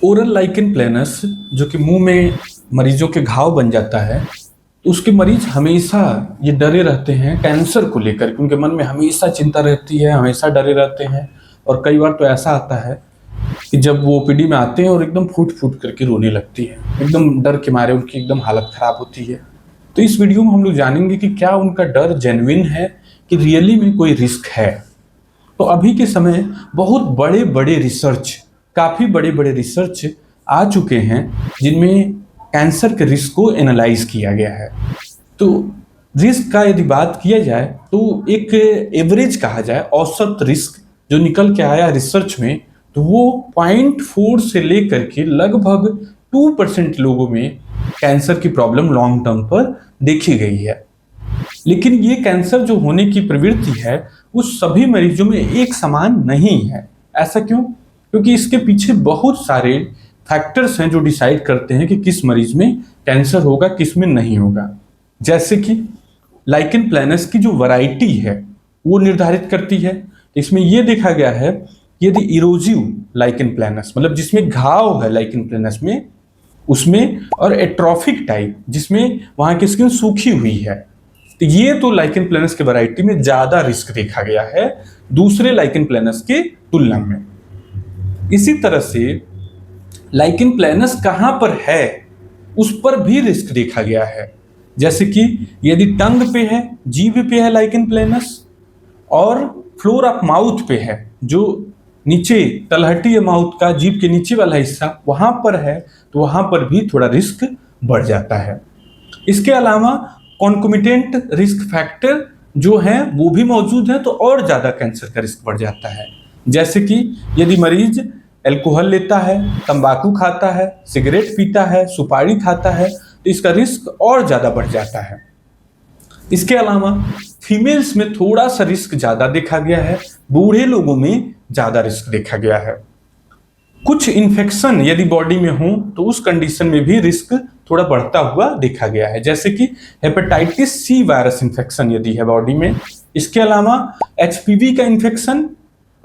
Oral lichen planes जो कि मुंह में मरीजों के घाव बन जाता है, तो उसके मरीज हमेशा ये डरे रहते हैं कैंसर को लेकर के। उनके मन में हमेशा चिंता रहती है, हमेशा डरे रहते हैं। और कई बार तो ऐसा आता है कि जब वो ओपीडी में आते हैं और एकदम फूट फूट करके रोने लगती है, एकदम डर के मारे उनकी एकदम हालत खराब होती है। तो इस वीडियो में हम लोग जानेंगे कि क्या उनका डर जेन्युइन है कि रियली में कोई रिस्क है। तो अभी के समय बहुत बड़े बड़े रिसर्च, काफ़ी बड़े बड़े रिसर्च आ चुके हैं जिनमें कैंसर के रिस्क को एनालाइज किया गया है। तो रिस्क का यदि बात किया जाए तो एक एवरेज कहा जाए, औसत रिस्क जो निकल के आया रिसर्च में, तो वो 0.4 से लेकर के लगभग 2% लोगों में कैंसर की प्रॉब्लम लॉन्ग टर्म पर देखी गई है। लेकिन ये कैंसर जो होने की प्रवृत्ति है वो सभी मरीजों में एक समान नहीं है। ऐसा क्यों? क्योंकि इसके पीछे बहुत सारे फैक्टर्स हैं जो डिसाइड करते हैं कि किस मरीज में कैंसर होगा, किस में नहीं होगा। जैसे कि लाइकेन प्लेनस की जो वैरायटी है वो निर्धारित करती है। इसमें यह देखा गया है कि यदि इरोजिव लाइकेन प्लेनस, मतलब जिसमें घाव है लाइकेन प्लेनस में, उसमें, और एट्रोफिक टाइप जिसमें वहां की स्किन सूखी हुई है, तो ये तो लाइकेन प्लेनस के वैरायटी में ज्यादा रिस्क देखा गया है दूसरे लाइकेन प्लेनस के तुलना में। इसी तरह से लाइकेन प्लेनस कहां पर है उस पर भी रिस्क देखा गया है। जैसे कि यदि टंग पे है, जीभ पे है लाइकेन प्लेनस, और फ्लोर ऑफ माउथ पे है, जो नीचे तलहटी है माउथ का, जीभ के नीचे वाला हिस्सा, वहां पर है, तो वहां पर भी थोड़ा रिस्क बढ़ जाता है। इसके अलावा कॉन्कोमिटेंट रिस्क फैक्टर जो है वो भी मौजूद है, तो और ज्यादा कैंसर का रिस्क बढ़ जाता है। जैसे कि यदि मरीज अल्कोहल लेता है, तंबाकू खाता है, सिगरेट पीता है, सुपारी खाता है, तो इसका रिस्क और ज्यादा बढ़ जाता है। इसके अलावा फीमेल्स में थोड़ा सा रिस्क ज्यादा देखा गया है, बूढ़े लोगों में ज्यादा रिस्क देखा गया है। कुछ इन्फेक्शन यदि बॉडी में हो तो उस कंडीशन में भी रिस्क थोड़ा बढ़ता हुआ देखा गया है। जैसे कि हेपेटाइटिस सी वायरस इन्फेक्शन यदि है बॉडी में, इसके अलावा एचपीवी का इन्फेक्शन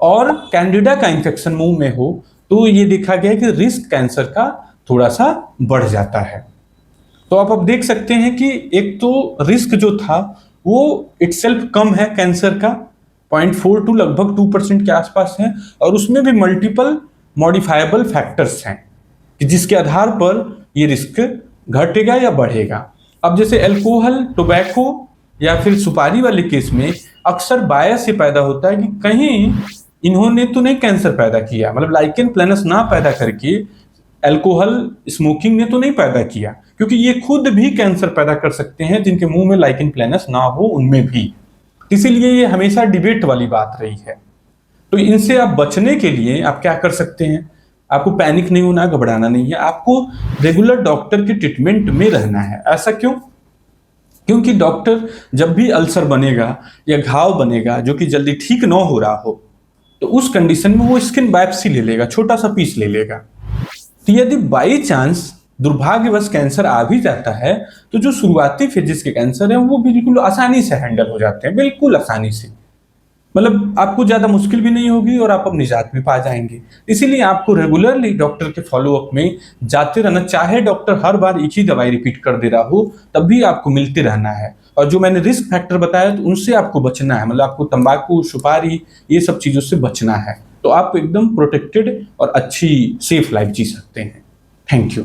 और कैंडिडा का इन्फेक्शन मुंह में हो, तो ये देखा गया है कि रिस्क कैंसर का थोड़ा सा बढ़ जाता है। तो आप अब देख सकते हैं कि एक तो रिस्क जो था वो इटसेल्फ कम है कैंसर का, 0.4 टू लगभग 2% के आसपास है, और उसमें भी मल्टीपल मॉडिफाइबल फैक्टर्स हैं कि जिसके आधार पर ये रिस्क घटेगा या बढ़ेगा। अब जैसे अल्कोहल, टोबैको या फिर सुपारी वाले केस में अक्सर बायस ये पैदा होता है कि कहीं इन्होंने तो नहीं कैंसर पैदा किया, मतलब लाइकेन प्लेनस ना पैदा करके अल्कोहल स्मोकिंग ने तो नहीं पैदा किया, क्योंकि ये खुद भी कैंसर पैदा कर सकते हैं जिनके मुंह में लाइकेन प्लेनस ना हो उनमें भी। इसीलिए ये हमेशा डिबेट वाली बात रही है। तो इनसे आप बचने के लिए आप क्या कर सकते हैं? आपको पैनिक नहीं होना, घबराना नहीं है, आपको रेगुलर डॉक्टर के ट्रीटमेंट में रहना है। ऐसा क्यों? क्योंकि डॉक्टर जब भी अल्सर बनेगा या घाव बनेगा जो कि जल्दी ठीक ना हो रहा हो, तो उस कंडीशन में वो स्किन बायोप्सी ले लेगा, छोटा सा पीस ले लेगा। तो यदि बाई चांस दुर्भाग्यवश कैंसर आ भी जाता है, तो जो शुरुआती फेजेस के कैंसर हैं वो बिल्कुल आसानी से हैंडल हो जाते हैं, बिल्कुल आसानी से। मतलब आपको ज्यादा मुश्किल भी नहीं होगी और आप अब निजात भी पा जाएंगे। इसीलिए आपको रेगुलरली डॉक्टर के फॉलोअप में जाते रहना, चाहे डॉक्टर हर बार एक ही दवाई रिपीट कर दे रहा हो, तब भी आपको मिलते रहना है। और जो मैंने रिस्क फैक्टर बताया तो उनसे आपको बचना है, मतलब आपको तंबाकू, सुपारी, ये सब चीजों से बचना है, तो आप एकदम प्रोटेक्टेड और अच्छी सेफ लाइफ जी सकते हैं। Thank you.